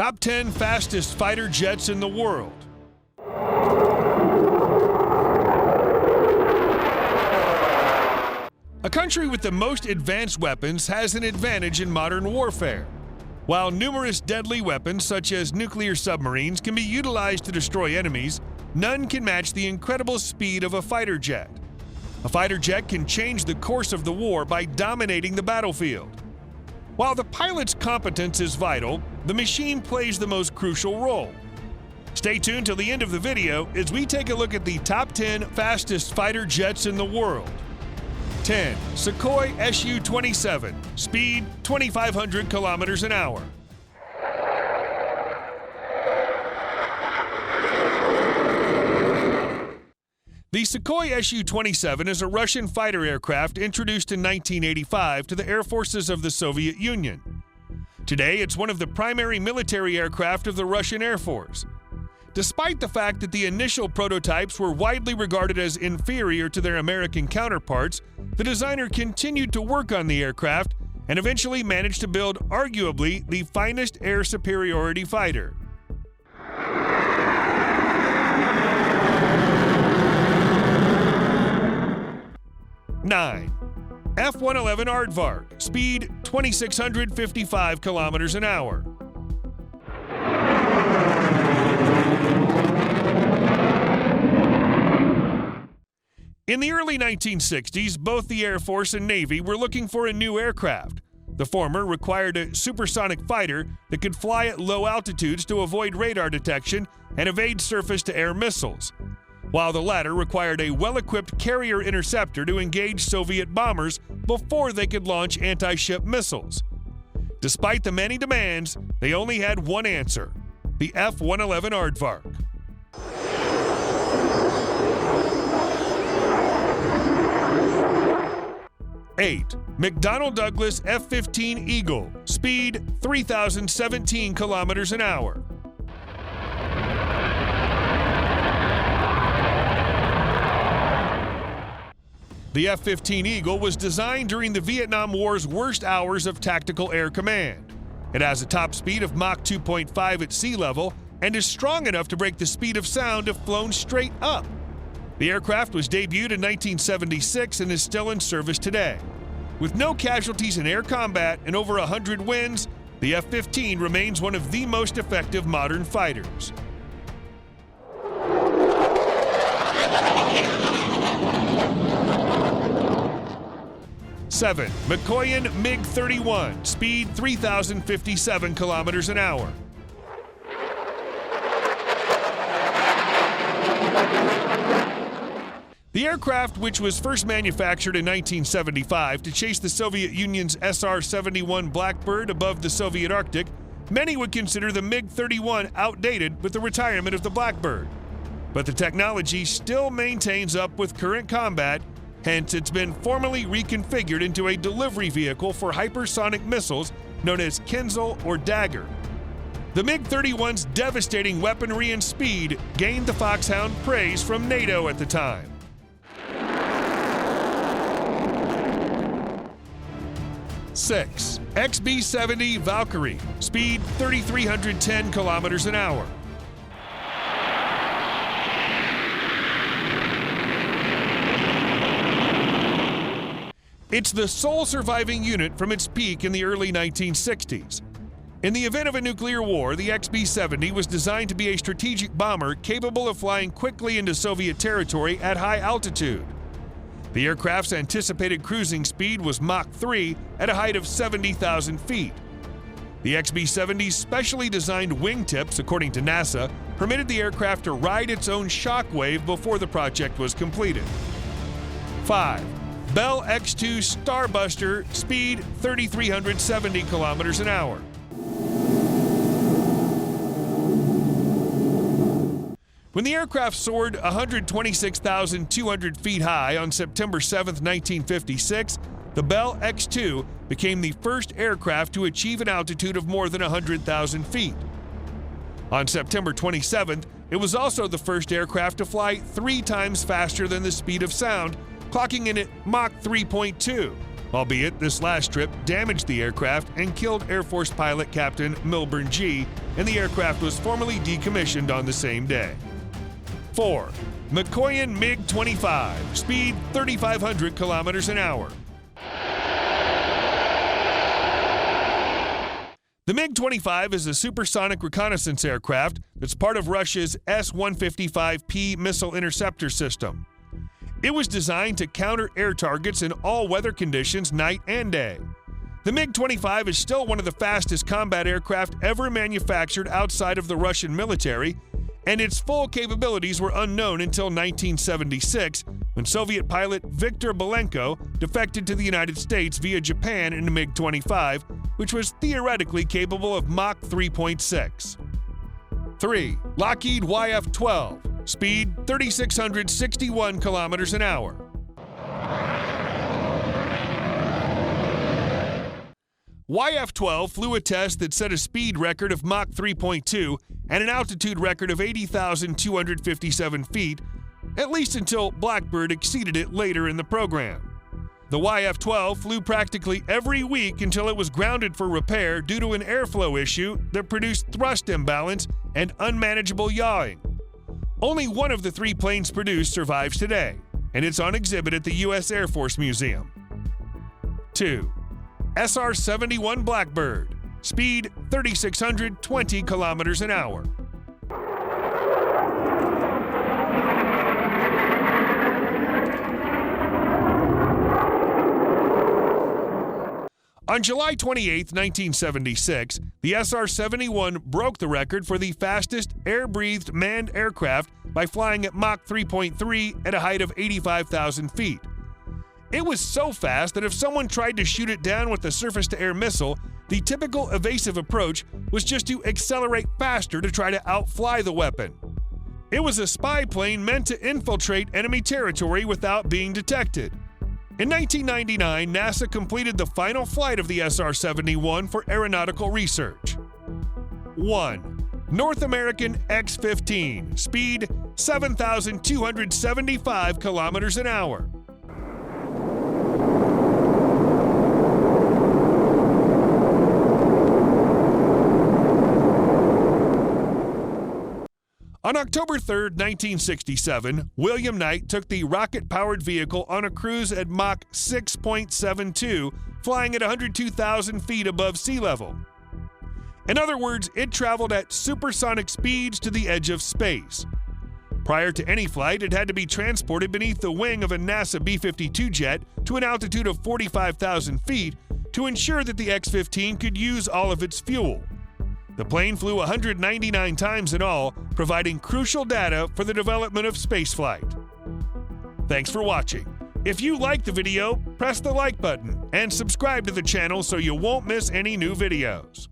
Top 10 fastest fighter jets in the world. A country with the most advanced weapons has an advantage in modern warfare. While numerous deadly weapons such as nuclear submarines can be utilized to destroy enemies, none can match the incredible speed of a fighter jet. A fighter jet can change the course of the war by dominating the battlefield. While the pilot's competence is vital, the machine plays the most crucial role. Stay tuned till the end of the video as we take a look at the top 10 fastest fighter jets in the world. 10. Sukhoi Su-27, speed 2,500 kilometers an hour. The Sukhoi Su-27 is a Russian fighter aircraft introduced in 1985 to the air forces of the Soviet Union. Today, it's one of the primary military aircraft of the Russian Air Force. Despite the fact that the initial prototypes were widely regarded as inferior to their American counterparts, the designer continued to work on the aircraft and eventually managed to build arguably the finest air superiority fighter. Nine. F-111 Aardvark, speed 2,655 kilometers an hour. In the early 1960s, both the Air Force and Navy were looking for a new aircraft. The former required a supersonic fighter that could fly at low altitudes to avoid radar detection and evade surface-to-air missiles, while the latter required a well-equipped carrier interceptor to engage Soviet bombers before they could launch anti-ship missiles. Despite the many demands, they only had one answer: the F-111 Aardvark. 8. McDonnell Douglas F-15 Eagle, speed 3,017 kilometers an hour. The F-15 Eagle was designed during the Vietnam War's worst hours of tactical air command. It has a top speed of Mach 2.5 at sea level and is strong enough to break the speed of sound if flown straight up. The aircraft was debuted in 1976 and is still in service today. With no casualties in air combat and over 100 wins, the F-15 remains one of the most effective modern fighters. 7. Mikoyan MIG-31, speed 3,057 kilometers an hour. The aircraft, which was first manufactured in 1975 to chase the Soviet Union's SR-71 Blackbird above the Soviet Arctic, many would consider the MiG-31 outdated with the retirement of the Blackbird. But the technology still maintains up with current combat, hence it's been formally reconfigured into a delivery vehicle for hypersonic missiles known as Kinzhal or Dagger. The MiG-31's devastating weaponry and speed gained the Foxhound praise from NATO at the time. 6. XB-70 Valkyrie, speed 3,310 kilometers an hour. It's the sole surviving unit from its peak in the early 1960s. In the event of a nuclear war, the XB-70 was designed to be a strategic bomber capable of flying quickly into Soviet territory at high altitude. The aircraft's anticipated cruising speed was Mach 3 at a height of 70,000 feet. The XB-70's specially designed wingtips, according to NASA, permitted the aircraft to ride its own shockwave before the project was completed. 5. Bell X-2 Starbuster, speed 3,370 kilometers an hour. When the aircraft soared 126,200 feet high on September 7, 1956, the Bell X-2 became the first aircraft to achieve an altitude of more than 100,000 feet. On September 27th, it was also the first aircraft to fly 3 times faster than the speed of sound, clocking in at Mach 3.2. albeit this last trip damaged the aircraft and killed Air Force pilot Captain Milburn G., and the aircraft was formally decommissioned on the same day. 4. Mikoyan MIG-25, speed 3,500 kilometers an hour. The MiG-25 is a supersonic reconnaissance aircraft that's part of Russia's S-155P missile interceptor system. It was designed to counter air targets in all weather conditions, night and day. The MiG-25 is still one of the fastest combat aircraft ever manufactured outside of the Russian military, and its full capabilities were unknown until 1976, when Soviet pilot Viktor Belenko defected to the United States via Japan in a MiG-25, which was theoretically capable of Mach 3.6. 3. Lockheed YF-12, speed 3,661 kilometers an hour. YF-12 flew a test that set a speed record of Mach 3.2 and an altitude record of 80,257 feet, at least until Blackbird exceeded it later in the program. The YF-12 flew practically every week until it was grounded for repair due to an airflow issue that produced thrust imbalance and unmanageable yawing. Only one of the 3 planes produced survives today, and it's on exhibit at the U.S. Air Force Museum. 2. SR-71 Blackbird, speed 3,620 kilometers an hour. On July 28, 1976, the SR-71 broke the record for the fastest air-breathed manned aircraft by flying at Mach 3.3 at a height of 85,000 feet. It was so fast that if someone tried to shoot it down with a surface-to-air missile, the typical evasive approach was just to accelerate faster to try to outfly the weapon. It was a spy plane meant to infiltrate enemy territory without being detected. In 1999, NASA completed the final flight of the SR-71 for aeronautical research. 1. North American X-15, speed 7,275 kilometers an hour. On October 3, 1967, William Knight took the rocket-powered vehicle on a cruise at Mach 6.72, flying at 102,000 feet above sea level. In other words, it traveled at supersonic speeds to the edge of space. Prior to any flight, it had to be transported beneath the wing of a NASA B-52 jet to an altitude of 45,000 feet to ensure that the X-15 could use all of its fuel. The plane flew 199 times in all, providing crucial data for the development of spaceflight. Thanks for watching. If you liked the video, press the like button and subscribe to the channel so you won't miss any new videos.